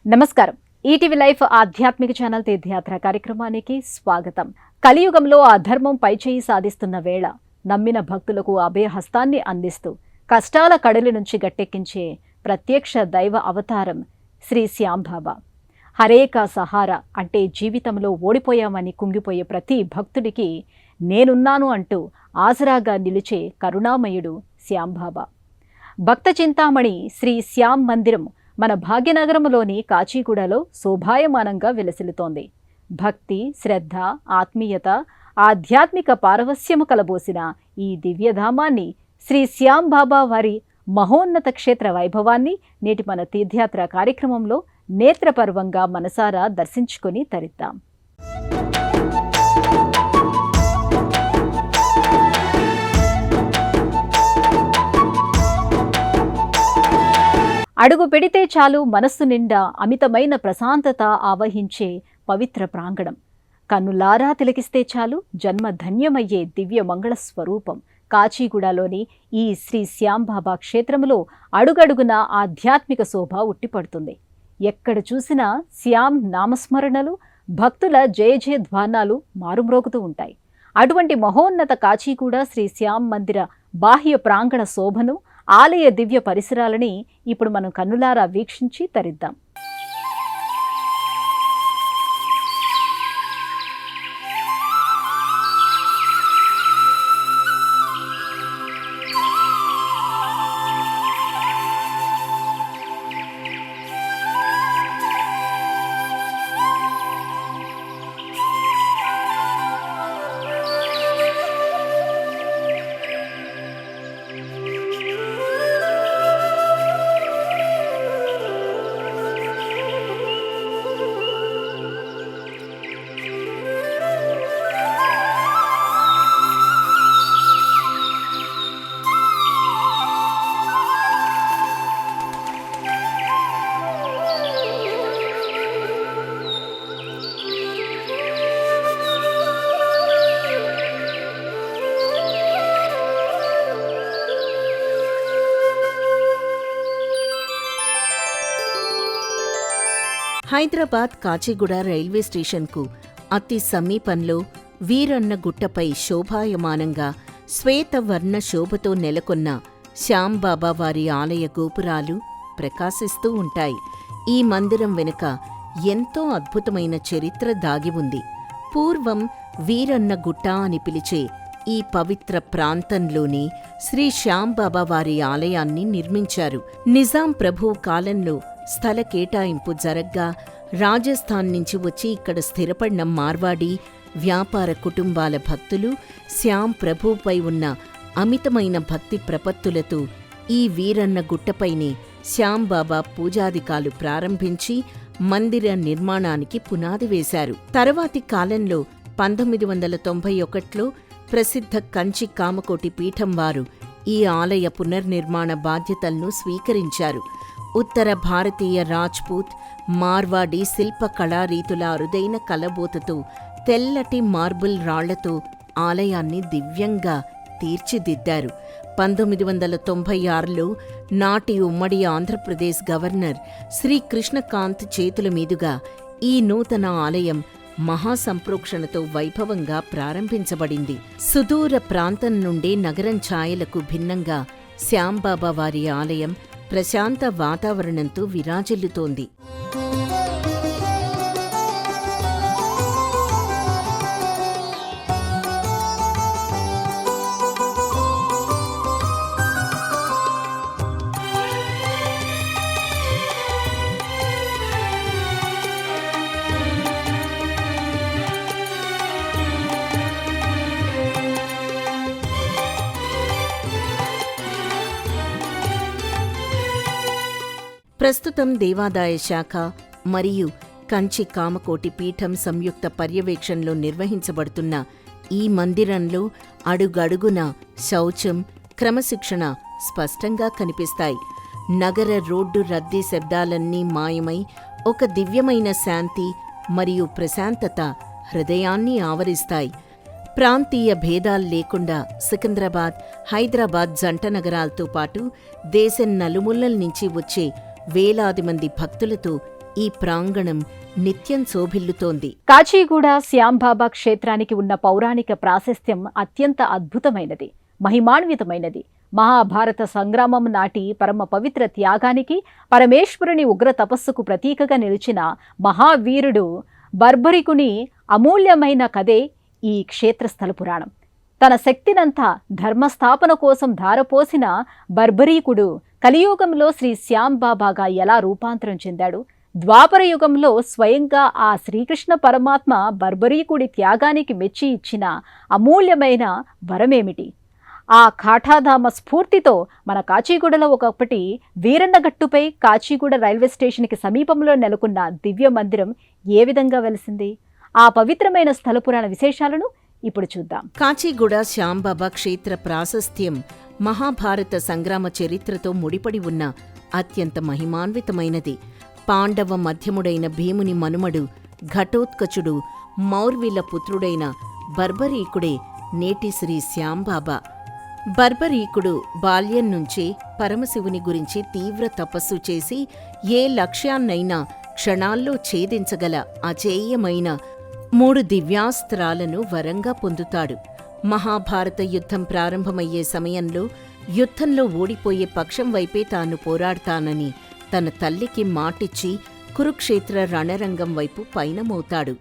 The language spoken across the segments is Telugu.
నమస్కారం. ఈటీవీ లైఫ్ ఆధ్యాత్మిక ఛానల్ తీర్థయాత్ర కార్యక్రమానికి స్వాగతం. కలియుగంలో అధర్మం పైచేయి సాధిస్తున్న వేళ నమ్మిన భక్తులకు అభయహస్తాన్ని అందిస్తూ కష్టాల కడలి నుంచి గట్టెక్కించే ప్రత్యక్ష దైవ అవతారం శ్రీ శ్యాంబాబా. హరేక సహారా అంటే జీవితంలో ఓడిపోయామని కుంగిపోయే ప్రతి భక్తుడికి నేనున్నాను అంటూ ఆసరాగా నిలిచే కరుణామయుడు శ్యాంబాబా. భక్త చింతామణి శ్రీ శ్యాం మందిరం మన భాగ్యనగరంలోని కాచిగూడలో శోభాయమానంగా విలసిల్లుతోంది. భక్తి, శ్రద్ధ, ఆత్మీయత, ఆధ్యాత్మిక పారవస్యము కలబోసిన ఈ దివ్యధామాన్ని, శ్రీ శ్యాంబాబా వారి మహోన్నత క్షేత్ర వైభవాన్ని నేటి మన తీర్థయాత్ర కార్యక్రమంలో నేత్రపర్వంగా మనసారా దర్శించుకొని తరిద్దాం. అడుగు పెడితే చాలు మనస్సు నిండా అమితమైన ప్రశాంతత ఆవహించే పవిత్ర ప్రాంగణం. కన్నులారా తిలకిస్తే చాలు జన్మ ధన్యమయ్యే దివ్య మంగళ స్వరూపం. కాచిగూడలోని ఈ శ్రీ శ్యాంబాబా క్షేత్రంలో అడుగడుగున ఆధ్యాత్మిక శోభ ఉట్టిపడుతుంది. ఎక్కడ చూసినా శ్యాం నామస్మరణలు, భక్తుల జయ జయ ధ్వానాలు మారుమ్రోగుతూ ఉంటాయి. అటువంటి మహోన్నత కాచిగూడ శ్రీ శ్యాం మందిర బాహ్య ప్రాంగణ శోభను, ఆలయ దివ్య పరిసరాలని ఇప్పుడు మనం కన్నులారా వీక్షించి తరిద్దాం. హైదరాబాద్ కాచిగూడ రైల్వే స్టేషన్కు అతి సమీపంలో వీరన్న గుట్టపై శోభాయమానంగా శ్వేతవర్ణ శోభతో నెలకొన్న శ్యాంబాబా వారి ఆలయ గోపురాలు ప్రకాశిస్తూ ఉంటాయి. ఈ మందిరం వెనుక ఎంతో అద్భుతమైన చరిత్ర దాగి ఉంది. పూర్వం వీరన్న గుట్ట అని పిలిచే ఈ పవిత్ర ప్రాంతంలోని శ్రీ శ్యాంబాబా వారి ఆలయాన్ని నిర్మించారు. నిజాం ప్రభువు కాలంలో స్థల కేటాయింపు జరగ్గా రాజస్థాన్ నుంచి వచ్చి ఇక్కడ స్థిరపడిన మార్వాడి వ్యాపార కుటుంబాల భక్తులు శ్యాం ప్రభువుపై ఉన్న అమితమైన భక్తి ప్రపత్తులతో ఈ వీరన్న గుట్టపైనే శ్యాంబాబా పూజాదికాలు ప్రారంభించి మందిర నిర్మాణానికి పునాది వేశారు. తరువాతి కాలంలో 1991లో ప్రసిద్ధ కంచి కామకోటి పీఠం వారు ఈ ఆలయ పునర్నిర్మాణ బాధ్యతలను స్వీకరించారు. ఉత్తర భారతీయ రాజ్పూత్, మార్వాడి శిల్ప కళారీతుల అరుదైన కలబోతతో తెల్లటి మార్బుల్ రాళ్లతో ఆలయాన్ని దివ్యంగా తీర్చిదిద్దారు. 1996లో నాటి ఉమ్మడి ఆంధ్రప్రదేశ్ గవర్నర్ శ్రీ కృష్ణకాంత్ చేతుల మీదుగా ఈ నూతన ఆలయం మహాసంప్రోక్షణతో వైభవంగా ప్రారంభించబడింది. సుదూర ప్రాంతం నుండి నగరం ఛాయలకు భిన్నంగా శ్యాంబాబా వారి ఆలయం ప్రశాంత వాతావరణంతో విరాజిల్లుతోంది. ప్రస్తుతం దేవాదాయ శాఖ మరియు కంచి కామకోటి పీఠం సంయుక్త పర్యవేక్షణలో నిర్వహించబడుతున్న ఈ మందిరంలో అడుగడుగున శౌచం, క్రమశిక్షణ స్పష్టంగా కనిపిస్తాయి. నగర రోడ్డు రద్దీ శబ్దాలన్నీ మాయమై ఒక దివ్యమైన శాంతి మరియు ప్రశాంతత హృదయాన్ని ఆవరిస్తాయి. ప్రాంతీయ భేదాలు లేకుండా సికింద్రాబాద్, హైదరాబాద్ జంట నగరాలతో పాటు దేశం నలుమూలల నుంచి వచ్చే వేలాది మంది భక్తులతో ఈ ప్రాంగణం నిత్యం శోభిల్లుతోంది. కాచిగూడ శ్యాంబాబా క్షేత్రానికి ఉన్న పౌరాణిక ప్రాశస్త్యం అత్యంత అద్భుతమైనది, మహిమాన్వితమైనది. మహాభారత సంగ్రామం నాటి పరమ పవిత్ర త్యాగానికి, పరమేశ్వరుని ఉగ్ర తపస్సుకు ప్రతీకగా నిలిచిన మహావీరుడు బర్బరికుని అమూల్యమైన కథే ఈ క్షేత్రస్థల పురాణం. తన శక్తినంతా ధర్మస్థాపన కోసం ధారపోసిన బర్బరీకుడు కలియుగంలో శ్రీ శ్యాంబాబాగా ఎలా రూపాంతరం చెందాడు? ద్వాపర యుగంలో స్వయంగా ఆ శ్రీకృష్ణ పరమాత్మ బర్బరీకుడి త్యాగానికి మెచ్చి ఇచ్చిన అమూల్యమైన వరమేమిటి? ఆ కాఠాధామ స్ఫూర్తితో మన కాచిగూడలో ఒకప్పటి వీరన్నగట్టుపై కాచిగూడ రైల్వే స్టేషన్కి సమీపంలో నెలకొన్న దివ్య మందిరం ఏ విధంగా వెలిసింది? ఆ పవిత్రమైన స్థల పురాణ విశేషాలను ఇప్పుడు చూద్దాం. కాచిగూడ శ్యాంబాబా క్షేత్ర ప్రాశస్త్యం మహాభారత సంగ్రామ చరిత్రతో ముడిపడి ఉన్న అత్యంత మహిమాన్వితమైనది. పాండవ మధ్యముడైన భీముని మనుమడు ఘటోత్కచుడు మౌర్విల పుత్రుడైన బర్బరీకుడే నేటి శ్రీ శ్యాంబాబా. బర్బరీకుడు బాల్యం నుంచే పరమశివుని గురించి తీవ్ర తపస్సు చేసి ఏ లక్ష్యాన్నైనా క్షణాల్లో ఛేదించగల అజేయమైన 3 దివ్యాస్త్రాలను వరంగా పొందుతాడు. మహాభారత యుద్ధం ప్రారంభమయ్యే సమయంలో యుద్ధంలో ఓడిపోయే పక్షం వైపే తాను పోరాడతానని తన తల్లికి మాటిచ్చి కురుక్షేత్ర రణరంగం వైపు పయనమవుతాడు.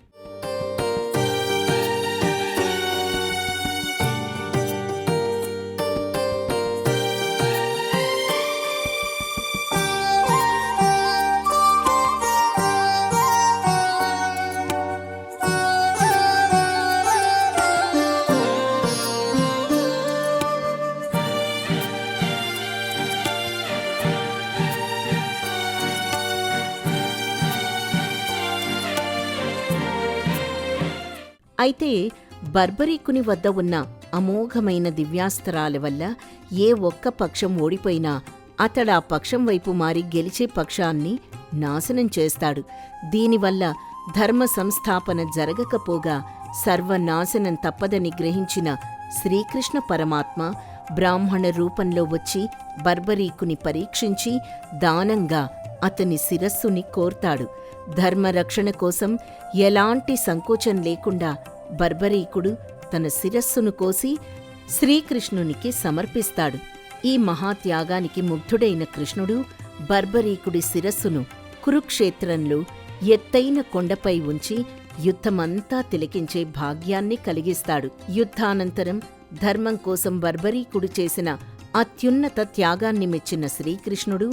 అయితే బర్బరీకుని వద్ద ఉన్న అమోఘమైన దివ్యాస్త్రాల వల్ల ఏ ఒక్క పక్షం ఓడిపోయినా అతడా పక్షం వైపు మారి గెలిచే పక్షాన్ని నాశనం చేస్తాడు. దీనివల్ల ధర్మ సంస్థాపన జరగకపోగా సర్వనాశనం తప్పదని గ్రహించిన శ్రీకృష్ణ పరమాత్మ బ్రాహ్మణ రూపంలో వచ్చి బర్బరీకుని పరీక్షించి దానంగా అతని శిరస్సుని కోర్తాడు. ధర్మరక్షణ కోసం ఎలాంటి సంకోచం లేకుండా బర్బరీకుడు తన శిరస్సును కోసి శ్రీకృష్ణునికి సమర్పిస్తాడు. ఈ మహాత్యాగానికి ముగ్ధుడైన కృష్ణుడు బర్బరీకుడి శిరస్సును కురుక్షేత్రంలో ఎత్తైన కొండపై ఉంచి యుద్ధమంతా తిలకించే భాగ్యాన్ని కలిగిస్తాడు. యుద్ధానంతరం ధర్మం కోసం బర్బరీకుడు చేసిన అత్యున్నత త్యాగాన్ని మెచ్చిన శ్రీకృష్ణుడు,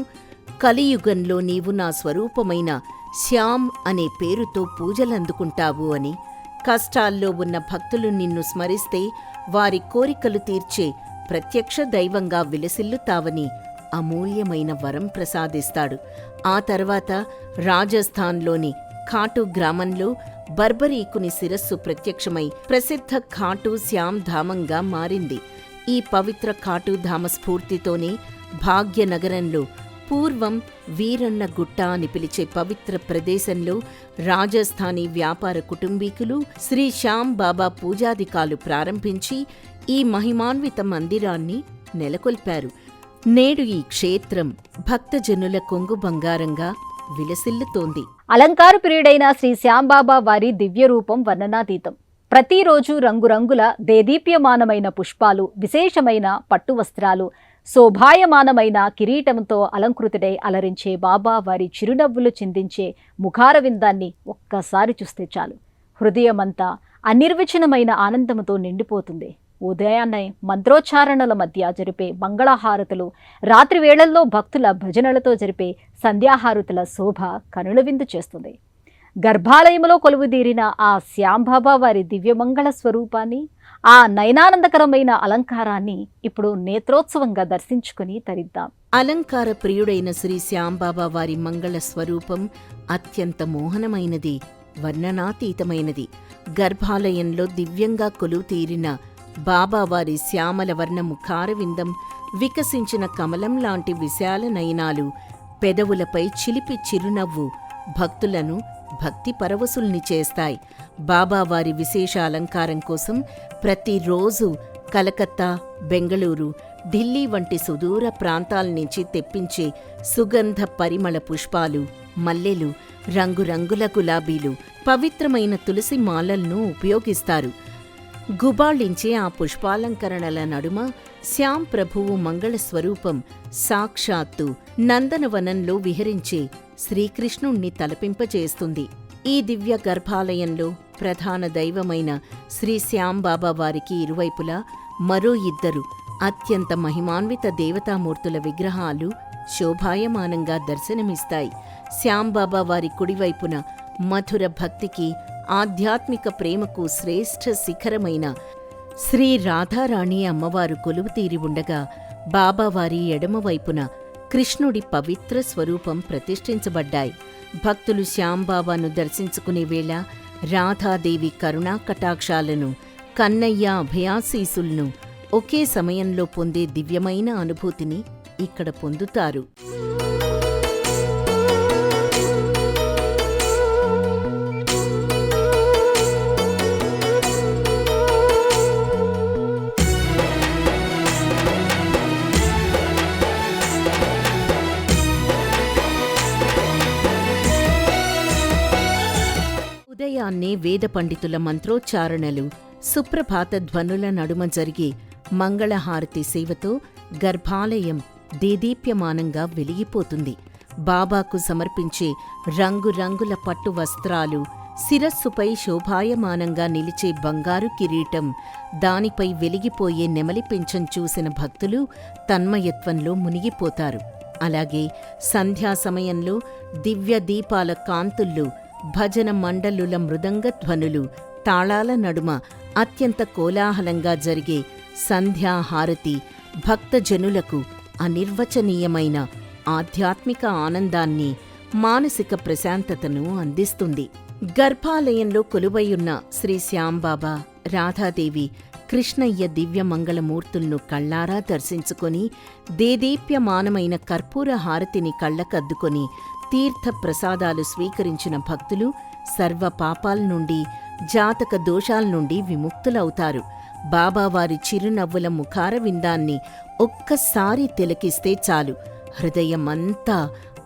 కలియుగంలో నీవు నా స్వరూపమైన శ్యామ్ అనే పేరుతో పూజలందుకుంటావు అని, కష్టాల్లో ఉన్న భక్తులు నిన్ను స్మరిస్తే వారి కోరికలు తీర్చే ప్రత్యక్ష దైవంగా విలసిల్లుతావని అమూల్యమైన వరం ప్రసాదిస్తాడు. ఆ తర్వాత రాజస్థాన్లోని ఖాటు గ్రామంలో బర్బరీకుని శిరస్సు ప్రత్యక్షమై ప్రసిద్ధ ఖాటు శ్యామ్ ధామంగా మారింది. ఈ పవిత్ర ఖాటు ధామ స్ఫూర్తితోనే భాగ్యనగరంలో పూర్వం వీరన్న గుట్ట అని పిలిచే పవిత్ర ప్రదేశంలో రాజస్థానీ వ్యాపార కుటుంబీకులు శ్రీ శ్యామ్ బాబా పూజాధికాలు ప్రారంభించి ఈ మహిమాన్విత మందిరాన్ని నెలకొల్పారు. నేడు ఈ క్షేత్రం భక్తజనుల కొంగు బంగారంగా విలసిల్లుతోంది. అలంకార ప్రియుడైన శ్రీ శ్యాంబాబా వారి దివ్య రూపం వర్ణనాతీతం. ప్రతిరోజు రంగురంగుల దేదీప్యమానమైన పుష్పాలు, విశేషమైన పట్టు వస్త్రాలు, శోభాయమానమైన కిరీటంతో అలంకృతుడై అలరించే బాబా వారి చిరునవ్వులు చిందించే ముఖారవిందాన్ని ఒక్కసారి చూస్తే చాలు హృదయమంతా అనిర్వచనమైన ఆనందంతో నిండిపోతుంది. ఉదయాన్నే మంత్రోచ్చారణల మధ్య జరిపే మంగళహారతులు, రాత్రి వేళల్లో భక్తుల భజనలతో జరిపే సంధ్యాహారతుల శోభ కనుల విందు చేస్తుంది. గర్భాలయంలో కొలువుదీరిన ఆ శ్యాంబాబా వారి దివ్యమంగళ స్వరూపాన్ని, ఆ నయనానందకరమైన అలంకారాన్ని ఇప్పుడు నేత్రోత్సవంగా దర్శించుకుని తరిద్దాం. అలంకార ప్రియుడైన శ్రీ శ్యాంబాబా వారి మంగళ స్వరూపం అత్యంత మోహనమైనది, వర్ణనాతీతమైనది. గర్భాలయంలో దివ్యంగా కొలువుతీరిన బాబావారి శ్యామల వర్ణ ముఖారవిందం, వికసించిన కమలం లాంటి విశాల నయనాలు, పెదవులపై చిలిపి చిరునవ్వు భక్తులను భక్తి పరవశుల్ని చేస్తాయి. బాబావారి విశేష అలంకారం కోసం ప్రతిరోజు కలకత్తా, బెంగళూరు, ఢిల్లీ వంటి సుదూర ప్రాంతాల నుంచి తెప్పించే సుగంధ పరిమళ పుష్పాలు, మల్లెలు, రంగురంగుల గులాబీలు, పవిత్రమైన తులసి మాలలను ఉపయోగిస్తారు. గుబాళించే ఆ పుష్పాలంకరణల నడుమ శ్యాం ప్రభువు మంగళస్వరూపం సాక్షాత్తు నందనవనంలో విహరించే శ్రీకృష్ణుణ్ణి తలపింపచేస్తుంది. ఈ దివ్య గర్భాలయంలో ప్రధాన దైవమైన శ్రీ శ్యాంబాబా వారికి ఇరువైపులా మరో ఇద్దరు అత్యంత మహిమాన్విత దేవతామూర్తుల విగ్రహాలు శోభాయమానంగా దర్శనమిస్తాయి. శ్యాంబాబా వారి కుడివైపున మధుర భక్తికి, ఆధ్యాత్మిక ప్రేమకు శ్రేష్ఠ శిఖరమైన శ్రీ రాధారాణి అమ్మవారు కొలువుతీరి ఉండగా, బాబావారి ఎడమవైపున కృష్ణుడి పవిత్ర స్వరూపం ప్రతిష్ఠించబడ్డాయి. భక్తులు శ్యాంబాబాను దర్శించుకునే వేళ రాధాదేవి కరుణా కటాక్షాలను, కన్నయ్య అభయాశీసులను ఒకే సమయంలో పొందే దివ్యమైన అనుభూతిని ఇక్కడ పొందుతారు. ఉదయాన్నే వేద పండితుల మంత్రోచ్చారణలు, సుప్రభాత ధ్వనుల నడుమ జరిగే మంగళహారతి సేవతో గర్భాలయం దేదీప్యమానంగా వెలిగిపోతుంది. బాబాకు సమర్పించే రంగురంగుల పట్టు వస్త్రాలు, శిరస్సుపై శోభాయమానంగా నిలిచే బంగారు కిరీటం, దానిపై వెలిగిపోయే నెమలి పింఛం చూసిన భక్తులు తన్మయత్వంలో మునిగిపోతారు. అలాగే సంధ్యా సమయంలో దివ్య దీపాల కాంతుల్లో భజన మండలుల మృదంగధ్వనులు, తాళాల నడుమ అత్యంత కోలాహలంగా జరిగే సంధ్యాహారతి భక్తజనులకు అనిర్వచనీయమైన ఆధ్యాత్మిక ఆనందాన్ని, మానసిక ప్రశాంతతను అందిస్తుంది. గర్భాలయంలో కొలువైయున్న శ్రీ శ్యాంబాబా, రాధాదేవి, కృష్ణయ్య దివ్యమంగళమూర్తులను కళ్లారా దర్శించుకొని దేదీప్యమానమైన కర్పూర హారతిని కళ్లకద్దుకొని తీర్థ ప్రసాదాలు స్వీకరించిన భక్తులు సర్వ పాపాల నుండి, జాతక దోషాల నుండి విముక్తులవుతారు. బాబావారి చిరునవ్వుల ముఖార విందాన్ని ఒక్కసారి తిలకిస్తే చాలు, హృదయమంతా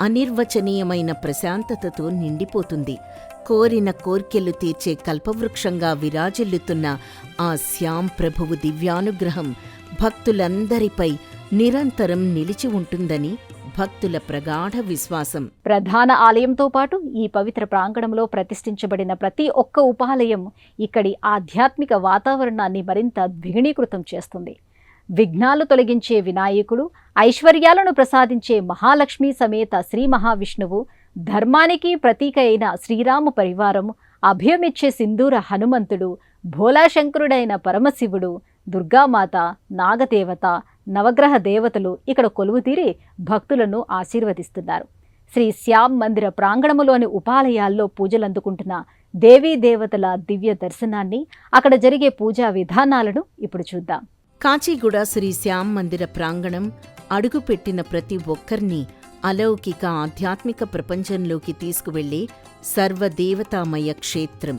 అనిర్వచనీయమైన ప్రశాంతతతో నిండిపోతుంది. కోరిన కోర్కెలు తీర్చే కల్పవృక్షంగా విరాజిల్లుతున్న ఆ శ్యాం ప్రభువు దివ్యానుగ్రహం భక్తులందరిపై నిరంతరం నిలిచి ఉంటుందని భక్తుల ప్రగాఢ విశ్వాసం. ప్రధాన ఆలయంతో పాటు ఈ పవిత్ర ప్రాంగణంలో ప్రతిష్ఠించబడిన ప్రతి ఒక్క ఉపాలయం ఇక్కడి ఆధ్యాత్మిక వాతావరణాన్ని మరింత ద్విగుణీకృతం చేస్తుంది. విఘ్నాలు తొలగించే వినాయకుడు, ఐశ్వర్యాలను ప్రసాదించే మహాలక్ష్మి సమేత శ్రీ మహావిష్ణువు, ధర్మానికి ప్రతీక అయిన శ్రీరామ పరివారం, అభయమిచ్చే సింధూర హనుమంతుడు, భోలాశంకరుడైన పరమశివుడు, దుర్గామాత, నాగదేవత, నవగ్రహ దేవతలు ఇక్కడ కొలువుతీరి భక్తులను ఆశీర్వదిస్తున్నారు. శ్రీ శ్యాం మందిర ప్రాంగణములోని ఉపాలయాల్లో పూజలందుకుంటున్న దేవీ దేవతల దివ్య దర్శనాన్ని, అక్కడ జరిగే పూజా విధానాలను ఇప్పుడు చూద్దాం. కాచిగూడ శ్రీ శ్యాం మందిర ప్రాంగణం అడుగుపెట్టిన ప్రతి ఒక్కర్నీ అలౌకిక ఆధ్యాత్మిక ప్రపంచంలోకి తీసుకువెళ్లే సర్వదేవతామయ క్షేత్రం.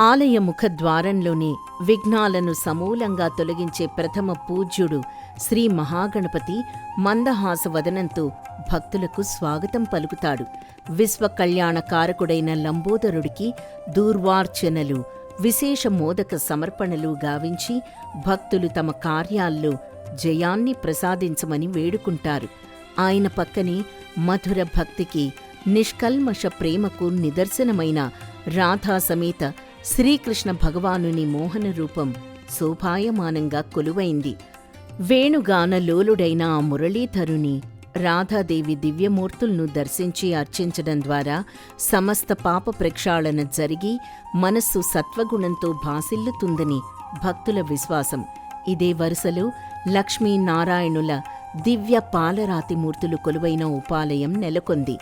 ఆలయ ముఖద్వారంలోనే విఘ్నాలను సమూలంగా తొలగించే ప్రథమ పూజ్యుడు శ్రీ మహాగణపతి మందహాసవదనంతో భక్తులకు స్వాగతం పలుకుతాడు. విశ్వకళ్యాణకారకుడైన లంబోదరుడికి దూర్వార్చనలు, విశేష మోదక సమర్పణలు గావించి భక్తులు తమ కార్యాల్లో జయాన్ని ప్రసాదించమని వేడుకుంటారు. ఆయన పక్కనే మధుర భక్తికి, నిష్కల్మష ప్రేమకు నిదర్శనమైన రాధా సమేత శ్రీకృష్ణ భగవానుని మోహన రూపం శోభాయమానంగా కొలువైంది. వేణుగాన లోలుడైన ఆ మురళీధరుని, రాధాదేవి దివ్యమూర్తులను దర్శించి అర్చించడం ద్వారా సమస్త పాప ప్రక్షాళన జరిగి మనస్సు సత్వగుణంతో భాసిల్లుతుందని భక్తుల విశ్వాసం. ఇదే వరుసలో లక్ష్మీనారాయణుల దివ్య పాలరాతి మూర్తులు కొలువైన ఉపాలయం నెలకొంది.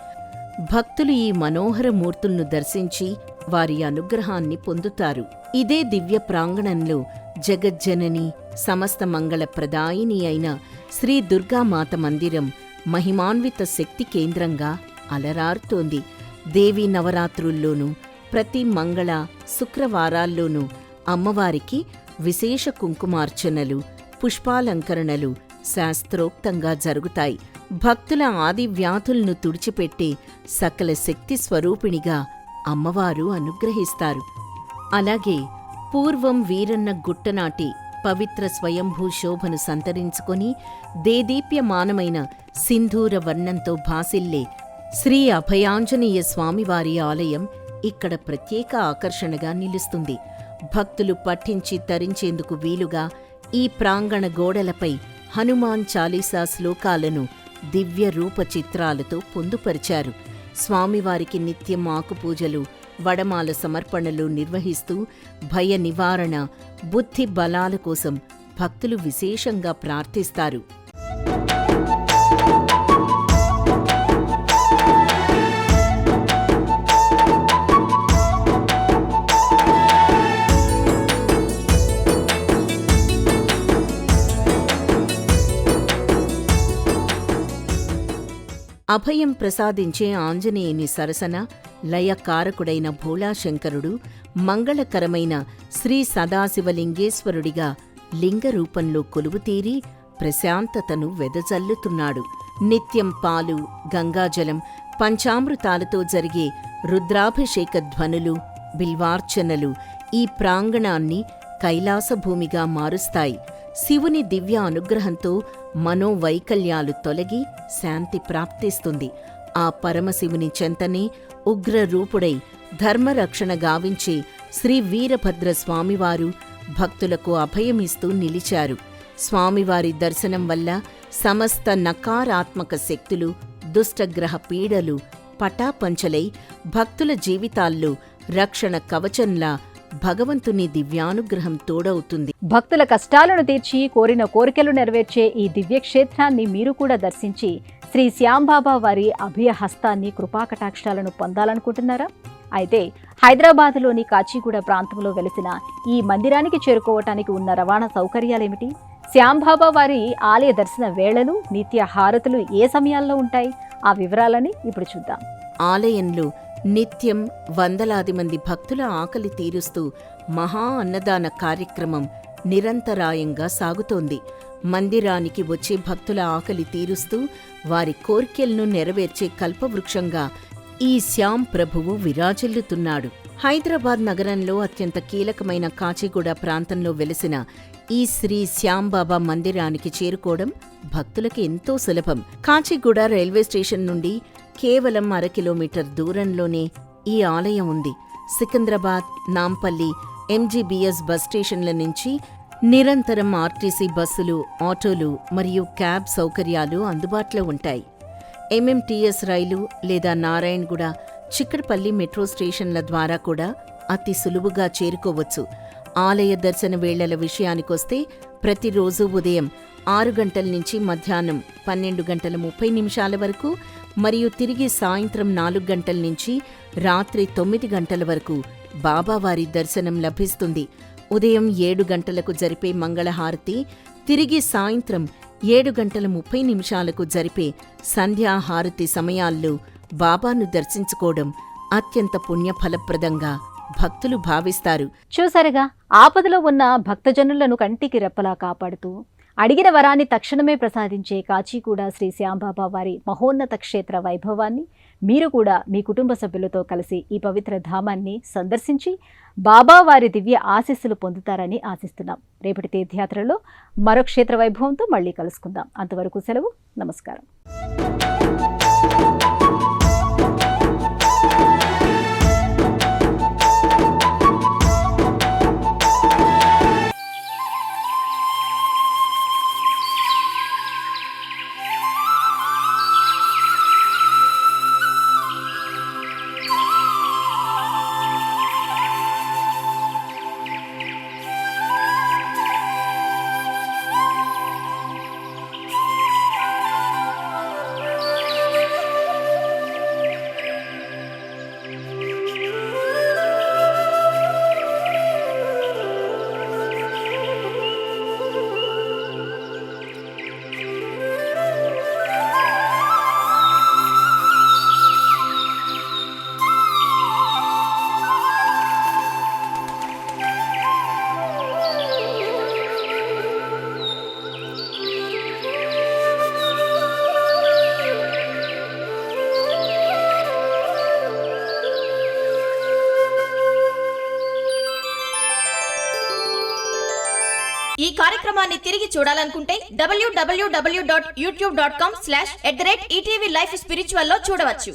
భక్తులు ఈ మనోహర మూర్తులను దర్శించి వారి అనుగ్రహాన్ని పొందుతారు. ఇదే దివ్య ప్రాంగణంలో జగజ్జనని, సమస్త మంగళ ప్రదాయిని అయిన శ్రీ దుర్గామాత మందిరం మహిమాన్విత శక్తి కేంద్రంగా అలరారుతోంది. దేవీ నవరాత్రుల్లోనూ ప్రతి మంగళ శుక్రవారాల్లోనూ అమ్మవారికి విశేష కుంకుమార్చనలు, పుష్పాలంకరణలు, శాస్త్రోక్తంగా జరుగుతాయి. భక్తుల ఆది వ్యాధులను తుడిచిపెట్టే సకల శక్తి స్వరూపిణిగా అమ్మవారు అనుగ్రహిస్తారు. అలాగే పూర్వం వీరన్న గుట్టనాటి పవిత్ర స్వయంభూ శోభను సంతరించుకొని దేదీప్యమానమైన సింధూర వర్ణంతో భాసిల్లే శ్రీ అభయాంజనేయ స్వామివారి ఆలయం ఇక్కడ ప్రత్యేక ఆకర్షణగా నిలుస్తుంది. భక్తులు పఠించి తరించేందుకు వీలుగా ఈ ప్రాంగణ గోడలపై హనుమాన్ చాలీసా శ్లోకాలను దివ్య రూప చిత్రాలతో పొందుపరిచారు. స్వామివారికి నిత్యం ఆకుపూజలు, వడమాల సమర్పణలు నిర్వహిస్తూ భయ నివారణ, బుద్ధి బలాల కోసం భక్తులు విశేషంగా ప్రార్థిస్తారు. అభయం ప్రసాదించే ఆంజనేయుని సరసన లయకారకుడైన భోళాశంకరుడు మంగళకరమైన శ్రీ సదాశివలింగేశ్వరుడిగా లింగరూపంలో కొలువుతీరి ప్రశాంతతను వెదజల్లుతున్నాడు. నిత్యం పాలు, గంగాజలం, పంచామృతాలతో జరిగే రుద్రాభిషేక ధ్వనులు, బిల్వార్చనలు ఈ ప్రాంగణాన్ని కైలాసభూమిగా మారుస్తాయి. శివుని దివ్య అనుగ్రహంతో మనోవైకల్యాలు తొలగి శాంతి ప్రాప్తిస్తుంది. ఆ పరమశివుని చెంతనే ఉగ్రరూపుడై ధర్మరక్షణ గావించే శ్రీ వీరభద్ర స్వామివారు భక్తులకు అభయమిస్తూ నిలిచారు. స్వామివారి దర్శనం వల్ల సమస్త నకారాత్మక శక్తులు, దుష్టగ్రహ పీడలు పటాపంచలై భక్తుల జీవితాల్లో రక్షణ కవచంలా భగవంతుని దివ్యానుగ్రహం తోడవుతుంది. భక్తుల కష్టాలను తీర్చి కోరిన కోరికలు నెరవేర్చే ఈ దివ్యక్షేత్రాన్ని మీరు కూడా దర్శించి శ్రీ శ్యాంబాబా వారి అభయ హస్తాన్ని, కృపాకటాక్షాలను పొందాలనుకుంటున్నారా? అయితే హైదరాబాద్లోని కాచిగూడ ప్రాంతంలో వెలిసిన ఈ మందిరానికి చేరుకోవటానికి ఉన్న రవాణా సౌకర్యాలేమిటి? శ్యాంబాబా వారి ఆలయ దర్శన వేళలు, నిత్య హారతులు ఏ సమయాల్లో ఉంటాయి? ఆ వివరాలని ఇప్పుడు చూద్దాం. ఆలయంలో నిత్యం వందలాది మంది భక్తుల ఆకలి తీరుస్తూ మహా అన్నదాన కార్యక్రమం నిరంతరాయంగా సాగుతోంది. మందిరానికి వచ్చే భక్తుల ఆకలి తీరుస్తూ వారి కోర్కెలను నెరవేర్చే కల్పవృక్షంగా ఈ శ్యాం ప్రభువు విరాజిల్లుతున్నాడు. హైదరాబాద్ నగరంలో అత్యంత కీలకమైన కాచిగూడ ప్రాంతంలో వెలిసిన ఈ శ్రీ శ్యాంబాబా మందిరానికి చేరుకోవడం భక్తులకి ఎంతో సులభం. కాచిగూడ రైల్వే స్టేషన్ నుండి కేవలం 1/2 కిలోమీటర్ దూరంలోనే ఈ ఆలయం ఉంది. సికింద్రాబాద్, నాంపల్లి, ఎంజీబీఎస్ బస్ స్టేషన్ల నుంచి నిరంతరం ఆర్టీసీ బస్సులు, ఆటోలు మరియు క్యాబ్ సౌకర్యాలు అందుబాటులో ఉంటాయి. ఎంఎంటీఎస్ రైలు లేదా నారాయణగూడ, చిక్కడపల్లి మెట్రో స్టేషన్ల ద్వారా కూడా అతి సులువుగా చేరుకోవచ్చు. ఆలయ దర్శన వేళల విషయానికొస్తే ప్రతిరోజు ఉదయం 6 గంటల నుంచి మధ్యాహ్నం 12:30 వరకు మరియు తిరిగి సాయంత్రం 4 గంటల నుంచి రాత్రి 9 గంటల వరకు బాబావారి దర్శనం లభిస్తుంది. ఉదయం 7 గంటలకు జరిపే మంగళహారతి, తిరిగి సాయంత్రం 7:30 జరిపే సంధ్యాహారతి సమయాల్లో బాబాను దర్శించుకోవడం అత్యంత పుణ్యఫలప్రదంగా భక్తులు భావిస్తారు. చూసారుగా, ఆపదలో ఉన్న భక్తజనులను కంటికి రెప్పలా కాపాడుతూ అడిగిన వరాన్ని తక్షణమే ప్రసాదించే కాచిగూడ శ్రీ శ్యాంబాబా వారి మహోన్నత క్షేత్ర వైభవాన్ని మీరు కూడా మీ కుటుంబ సభ్యులతో కలిసి ఈ పవిత్ర ధామాన్ని సందర్శించి బాబా వారి దివ్య ఆశీస్సులు పొందుతారని ఆశిస్తున్నాం. రేపటి తీర్థయాత్రలో మరో క్షేత్ర వైభవంతో మళ్ళీ కలుసుకుందాం. అంతవరకు సెలవు. నమస్కారం. ఈ కార్యక్రమాన్ని తిరిగి చూడాలనుకుంటే www.youtube.com/@ETV Life Spiritual లో చూడవచ్చు.